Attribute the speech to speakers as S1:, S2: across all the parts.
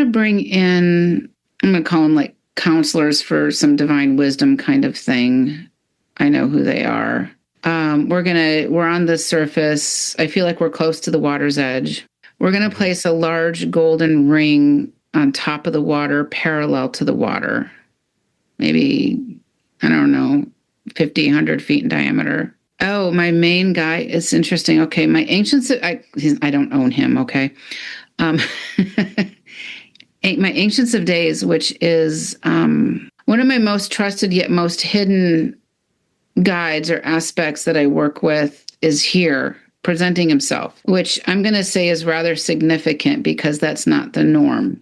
S1: to bring in, I'm going to call them like counselors for some divine wisdom kind of thing. I know who they are. We're on the surface. I feel like we're close to the water's edge. We're going to place a large golden ring on top of the water, parallel to the water. Maybe, I don't know, 50, 100 feet in diameter. Oh, my main guy is interesting. Okay, my ancients, I don't own him, okay. My Ancients of Days, which is one of my most trusted yet most hidden guides or aspects that I work with, is here presenting himself, which I'm going to say is rather significant because that's not the norm.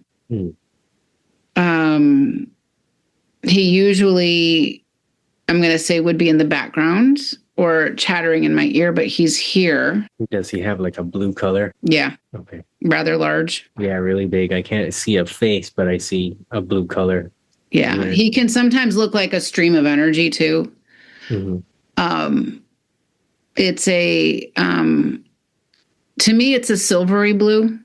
S1: He usually, I'm going to say, would be in the background or chattering in my ear, but he's here.
S2: Does he have like a blue color?
S1: Yeah.
S2: Okay.
S1: Rather large.
S2: Yeah, really big. I can't see a face, but I see a blue color.
S1: Yeah. He can sometimes look like a stream of energy too. It's a, to me, it's a silvery blue.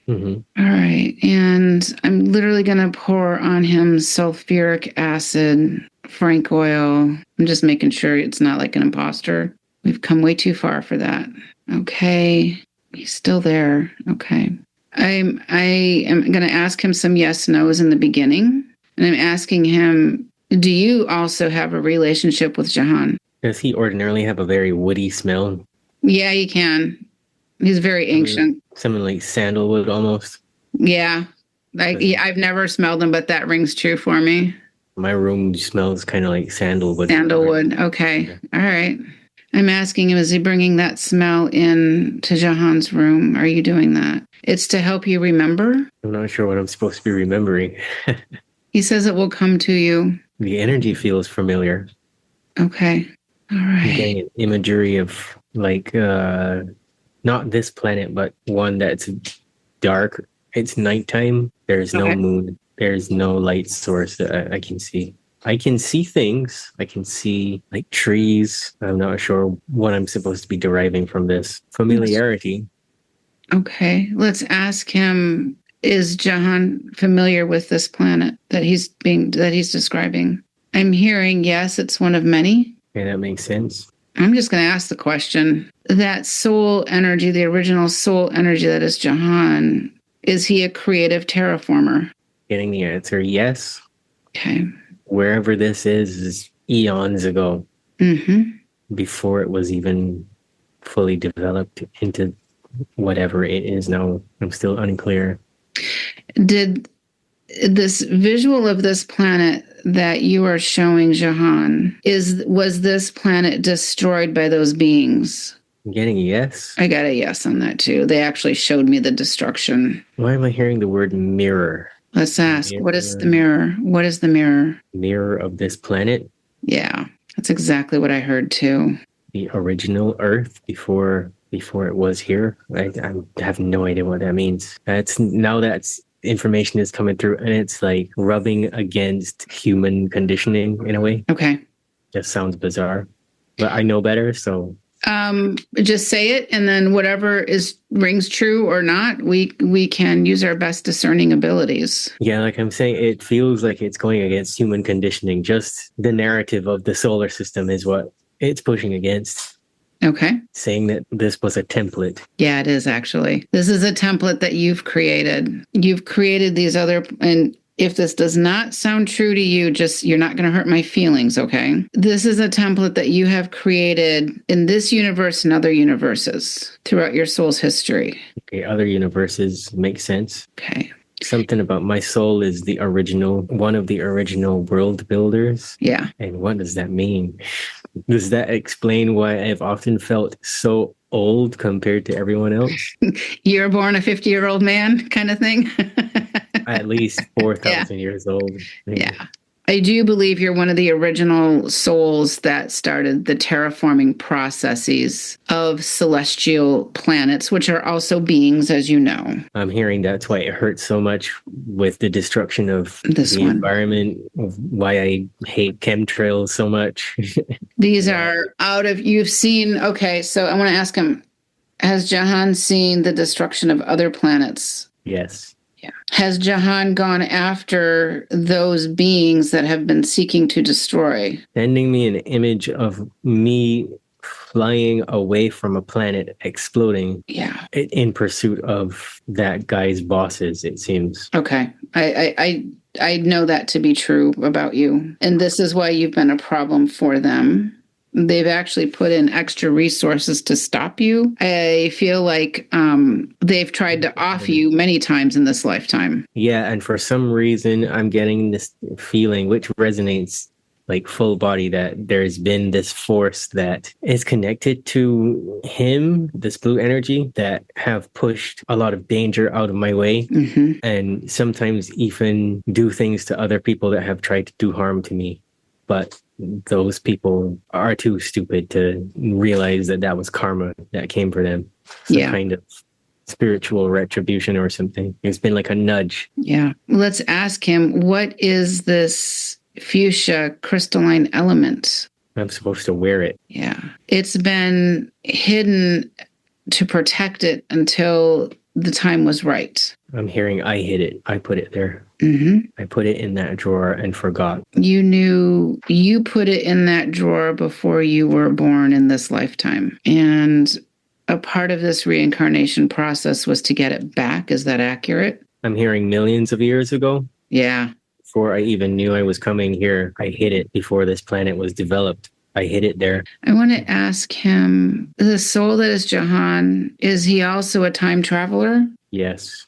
S1: All right. And I'm literally going to pour on him sulfuric acid, frank oil. I'm just making sure it's not like an imposter. We've come way too far for that. Okay. He's still there. Okay. I am going to ask him some yes, no's in the beginning. And I'm asking him, do you also have a relationship with Jehan?
S2: Does he ordinarily have a very woody smell?
S1: Yeah, he can. He's very ancient.
S2: Something like sandalwood almost.
S1: Yeah. I've never smelled him, but that rings true for me.
S2: My room smells kind of like sandalwood.
S1: Sandalwood. Okay. Yeah. All right. I'm asking him, is he bringing that smell in to Jehan's room? Are you doing that? It's to help you remember?
S2: I'm not sure what I'm supposed to be remembering.
S1: He says it will come to you.
S2: The energy feels familiar.
S1: Okay. All right.
S2: I'm getting an imagery of like, not this planet, but one that's dark. It's nighttime. There's no moon. There's no light source that I can see. I can see things. I can see like trees. I'm not sure what I'm supposed to be deriving from this familiarity.
S1: Okay. Let's ask him, is Jehan familiar with this planet that he's describing? I'm hearing, yes, it's one of many.
S2: Okay, that makes sense.
S1: I'm just going to ask the question. That soul energy, the original soul energy that is Jehan, is he a creative terraformer?
S2: Getting the answer, yes.
S1: Okay.
S2: Wherever this is eons ago. Before it was even fully developed into whatever it is now. I'm still unclear.
S1: Did this visual of this planet that you are showing Jehan, was this planet destroyed by those beings?
S2: I'm getting a yes.
S1: I got a yes on that too. They actually showed me the destruction.
S2: Why am I hearing the word mirror?
S1: Let's ask, what is the mirror? What is the mirror?
S2: Mirror of this planet?
S1: Yeah, that's exactly what I heard too.
S2: The original Earth before it was here. I have no idea what that means. That's information is coming through, and it's like rubbing against human conditioning in a way.
S1: Okay.
S2: Just sounds bizarre, but I know better, so.
S1: Just say it, and then whatever rings true or not, we can use our best discerning abilities.
S2: Yeah, like I'm saying, it feels like it's going against human conditioning. Just the narrative of the solar system is what it's pushing against.
S1: Okay.
S2: Saying that this was a template.
S1: Yeah, it is actually. This is a template that you've created. You've created these other, and if this does not sound true to you, you're not going to hurt my feelings, okay? This is a template that you have created in this universe and other universes throughout your soul's history.
S2: Okay, other universes make sense.
S1: Okay.
S2: Something about my soul is one of the original world builders.
S1: Yeah.
S2: And what does that mean? Does that explain why I've often felt so old compared to everyone else?
S1: You're born a 50-year-old man kind of thing?
S2: At least 4,000 years old. Maybe.
S1: Yeah. I do believe you're one of the original souls that started the terraforming processes of celestial planets, which are also beings, as you know.
S2: I'm hearing that's why it hurts so much with the destruction of the environment, why I hate chemtrails so much.
S1: These are you've seen, okay, so I want to ask him, has Jehan seen the destruction of other planets?
S2: Yes.
S1: Yeah. Has Jehan gone after those beings that have been seeking to destroy?
S2: Sending me an image of me flying away from a planet exploding.
S1: Yeah.
S2: In pursuit of that guy's bosses, it seems.
S1: Okay. I know that to be true about you. And this is why you've been a problem for them. They've actually put in extra resources to stop you. I feel like they've tried to off you many times in this lifetime.
S2: Yeah, and for some reason, I'm getting this feeling, which resonates like full body, that there's been this force that is connected to him, this blue energy, that have pushed a lot of danger out of my way, and sometimes even do things to other people that have tried to do harm to me. But those people are too stupid to realize that that was karma that came for them. Some kind of spiritual retribution or something. It's been like a nudge.
S1: Yeah. Let's ask him, what is this fuchsia crystalline element?
S2: I'm supposed to wear it.
S1: Yeah. It's been hidden to protect it until the time was right.
S2: I'm hearing I hid it. I put it there. I put it in that drawer and forgot.
S1: You knew you put it in that drawer before you were born in this lifetime. And a part of this reincarnation process was to get it back. Is that accurate?
S2: I'm hearing millions of years ago.
S1: Yeah.
S2: Before I even knew I was coming here, I hid it before this planet was developed. I hid it there.
S1: I want to ask him, the soul that is Jehan, is he also a time traveler?
S2: Yes.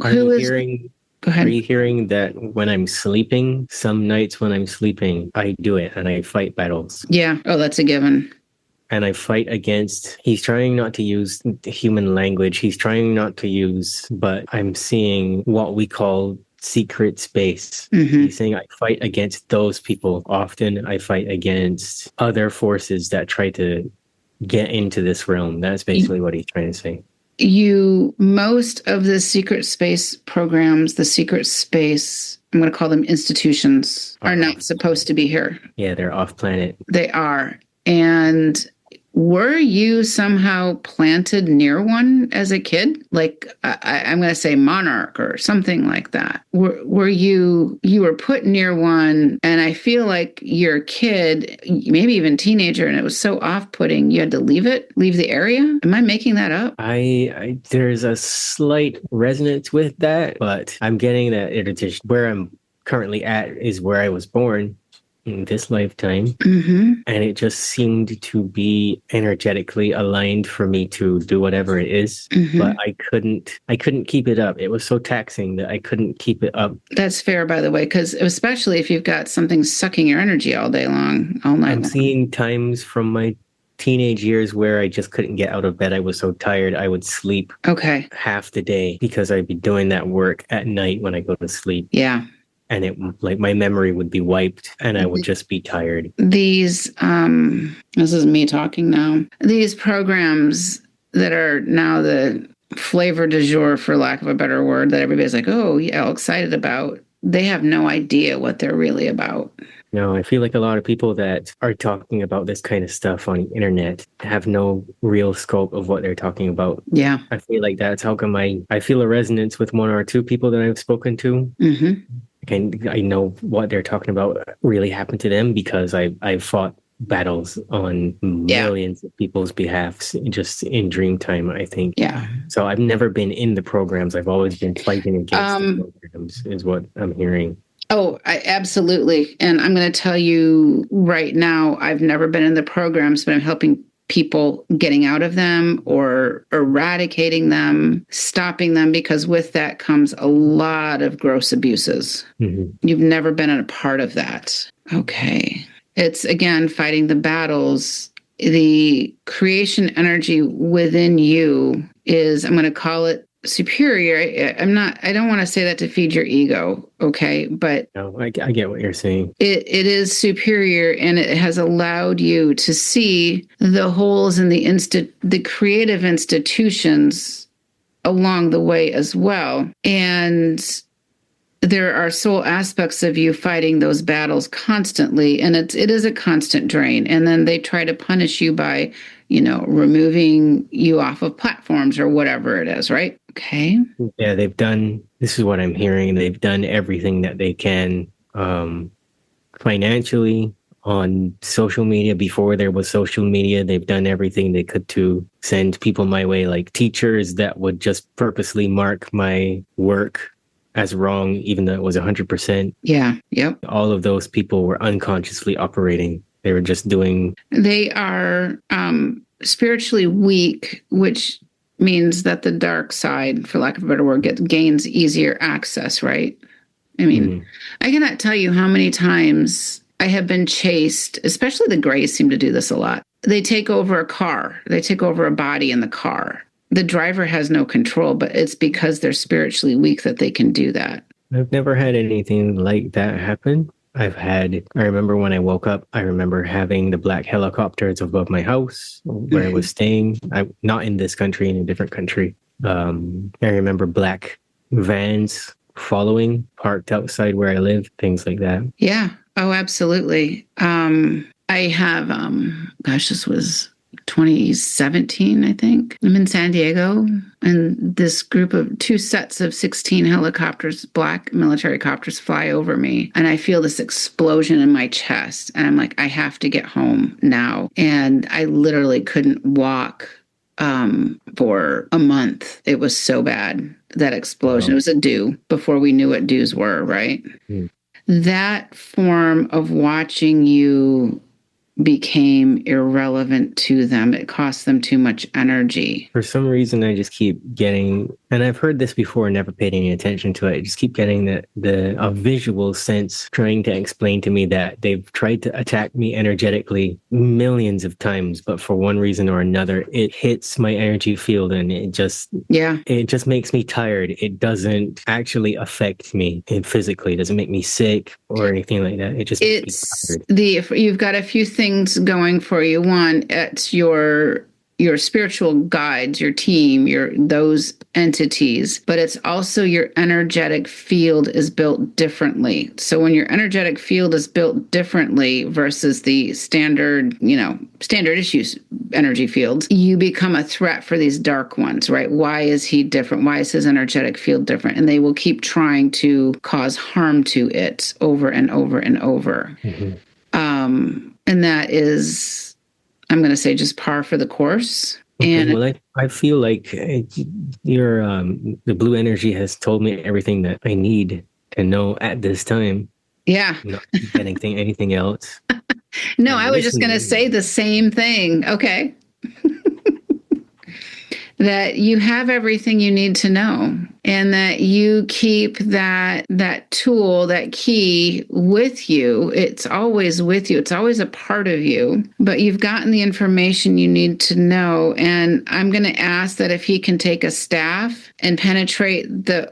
S1: Are you
S2: hearing that when I'm sleeping, some nights when I'm sleeping, I do it and I fight battles?
S1: Yeah. Oh, that's a given.
S2: And I fight against, he's trying not to use human language. He's trying not to use, but I'm seeing what we call secret space. He's saying I fight against those people. Often I fight against other forces that try to get into this realm. That's basically what he's trying to say.
S1: Most of the secret space programs, the secret space, I'm going to call them institutions, are not supposed to be here.
S2: Yeah, they're off planet.
S1: They are. And were you somehow planted near one as a kid? Like I'm going to say monarch or something like that. Were you were put near one, and I feel like you're a kid, maybe even teenager, and it was so off-putting you had to leave the area? Am I making that up?
S2: I there's a slight resonance with that, but I'm getting that it just where I'm currently at is where I was born in this lifetime, and it just seemed to be energetically aligned for me to do whatever it is, but I couldn't keep it up. It was so taxing that I couldn't keep it up.
S1: That's fair, by the way, because especially if you've got something sucking your energy all day long, all night
S2: I'm
S1: long.
S2: seeing times from my teenage years where I just couldn't get out of bed. I was so tired I would sleep half the day because I'd be doing that work at night when I go to sleep.
S1: Yeah.
S2: And it like my memory would be wiped and I would just be tired.
S1: These, this is me talking now. These programs that are now the flavor du jour, for lack of a better word, that everybody's like, oh, yeah, all excited about. They have no idea what they're really about.
S2: No, I feel like a lot of people that are talking about this kind of stuff on the internet have no real scope of what they're talking about.
S1: Yeah.
S2: I feel like that's how come I feel a resonance with one or two people that I've spoken to. I know what they're talking about really happened to them because I've fought battles on millions of people's behalfs just in dream time, I think.
S1: Yeah.
S2: So I've never been in the programs. I've always been fighting against the programs is what I'm hearing.
S1: Oh, absolutely. And I'm going to tell you right now, I've never been in the programs, but I'm helping people getting out of them or eradicating them, stopping them, because with that comes a lot of gross abuses. You've never been a part of that. Okay. It's, again, fighting the battles. The creation energy within you is, I'm going to call it superior. I don't want to say that to feed your ego, okay? But
S2: no, I get what you're saying.
S1: It is superior, and it has allowed you to see the holes in the creative institutions along the way as well. And there are soul aspects of you fighting those battles constantly, and it is a constant drain. And then they try to punish you by removing you off of platforms or whatever it is, right? Okay.
S2: Yeah, they've done, this is what I'm hearing. They've done everything that they can, financially, on social media. Before there was social media, they've done everything they could to send people my way, like teachers that would just purposely mark my work as wrong, even though it was 100%.
S1: Yeah. Yep.
S2: All of those people were unconsciously operating. They were just doing.
S1: They are spiritually weak, which means that the dark side, for lack of a better word, gains easier access, right? I mean, I cannot tell you how many times I have been chased, especially the Greys seem to do this a lot. They take over a car, they take over a body in the car. The driver has no control, but it's because they're spiritually weak that they can do that.
S2: I've never had anything like that happen. I remember when I woke up, I remember having the black helicopters above my house where I was staying. Not in this country, in a different country. I remember black vans following, parked outside where I live, things like that.
S1: Yeah. Oh, absolutely. I have, gosh, this was 2017, I think. I'm in San Diego, and this group of two sets of 16 helicopters, black military copters, fly over me. And I feel this explosion in my chest. And I'm like, I have to get home now. And I literally couldn't walk for a month. It was so bad, that explosion. Wow. It was a dew before we knew what dews were, right? Mm. That form of watching you became irrelevant to them. It cost them too much energy.
S2: For some reason, I just keep getting, and I've heard this before and never paid any attention to it. I just keep getting a visual sense trying to explain to me that they've tried to attack me energetically millions of times, but for one reason or another, it hits my energy field and it just makes me tired. It doesn't actually affect me physically. It doesn't make me sick or anything like that. It just makes me tired.
S1: You've got a few things going for you. One, it's your spiritual guides, your team, those entities, but it's also your energetic field is built differently. So when your energetic field is built differently versus the standard issues energy fields, you become a threat for these dark ones, right? Why is he different? Why is his energetic field different? And they will keep trying to cause harm to it over and over and over. Mm-hmm. And that is, I'm going to say, just par for the course.
S2: Okay, and well, I feel like the blue energy has told me everything that I need to know at this time.
S1: Yeah.
S2: Not getting anything else.
S1: No, I was just going to say the same thing. Okay. That you have everything you need to know, and that you keep that tool, that key with you. It's always with you. It's always a part of you, but you've gotten the information you need to know. And I'm going to ask that if he can take a staff and penetrate the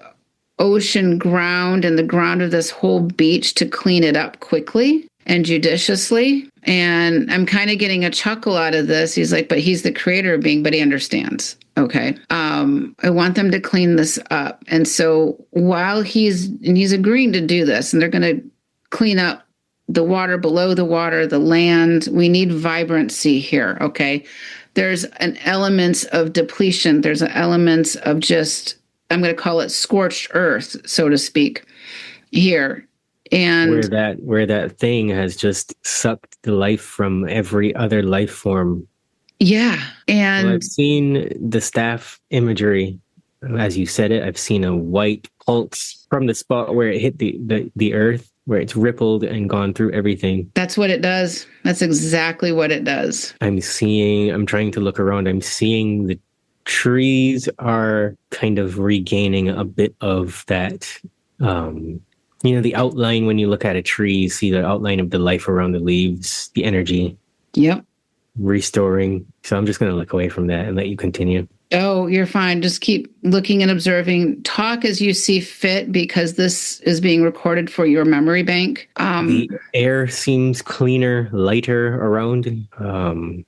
S1: ocean ground and the ground of this whole beach to clean it up quickly and judiciously. And I'm kind of getting a chuckle out of this. He's like, but he's the creator of being, but he understands. Okay. I want them to clean this up. And so while he's agreeing to do this, and they're going to clean up the water below the water, the land, we need vibrancy here. Okay. There's an element of depletion. There's an element of just, I'm going to call it scorched earth, so to speak, here. And
S2: where that thing has just sucked the life from every other life form.
S1: Yeah. And
S2: well, I've seen the staff imagery. As you said it, I've seen a white pulse from the spot where it hit the earth, where it's rippled and gone through everything.
S1: That's what it does. That's exactly what it does.
S2: I'm trying to look around. I'm seeing the trees are kind of regaining a bit of that, the outline. When you look at a tree, you see the outline of the life around the leaves, the energy.
S1: Yep.
S2: Restoring. So I'm just going to look away from that and let you continue.
S1: Oh, you're fine. Just keep looking and observing. Talk as you see fit, because this is being recorded for your memory bank.
S2: The air seems cleaner, lighter around.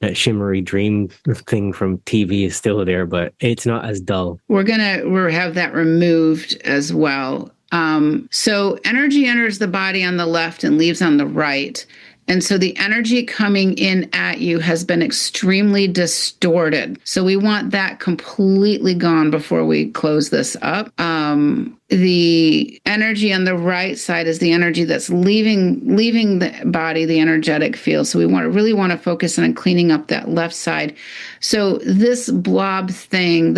S2: That shimmery dream thing from TV is still there, but it's not as dull.
S1: We'll have that removed as well. So energy enters the body on the left and leaves on the right. And so the energy coming in at you has been extremely distorted. So we want that completely gone before we close this up. The energy on the right side is the energy that's leaving the body, the energetic field. So we really want to focus on cleaning up that left side. So this blob thing,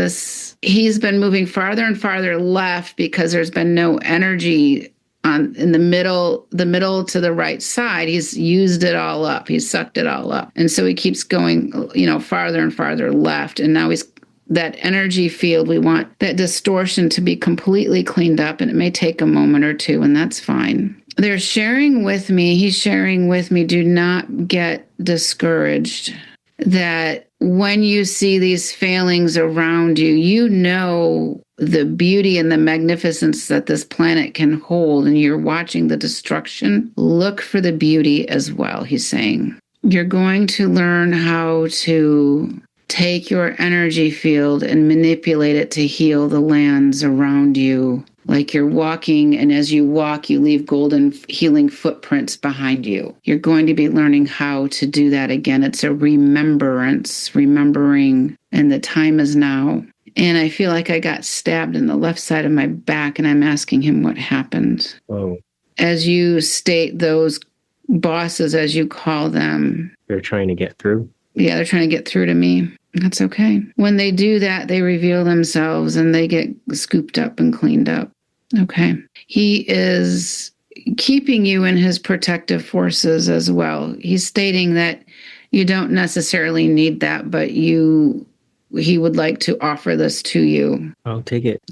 S1: he's been moving farther and farther left because there's been no energy in the middle to the right side. He's used it all up. He's sucked it all up. And so he keeps going, farther and farther left. And now that energy field, we want that distortion to be completely cleaned up, and it may take a moment or two, and that's fine. He's sharing with me, do not get discouraged. That when you see these failings around you, you know the beauty and the magnificence that this planet can hold, and you're watching the destruction. Look for the beauty as well, he's saying. You're going to learn how to take your energy field and manipulate it to heal the lands around you. Like you're walking, and as you walk, you leave golden healing footprints behind you. You're going to be learning how to do that again. It's a remembering, and the time is now. And I feel like I got stabbed in the left side of my back, and I'm asking him what happened.
S2: Oh.
S1: As you state those bosses, as you call them.
S2: They're trying to get through?
S1: Yeah, they're trying to get through to me. That's okay. When they do that, they reveal themselves and they get scooped up and cleaned up. Okay. He is keeping you in his protective forces as well. He's stating that you don't necessarily need that, but he would like to offer this to you.
S2: I'll take it.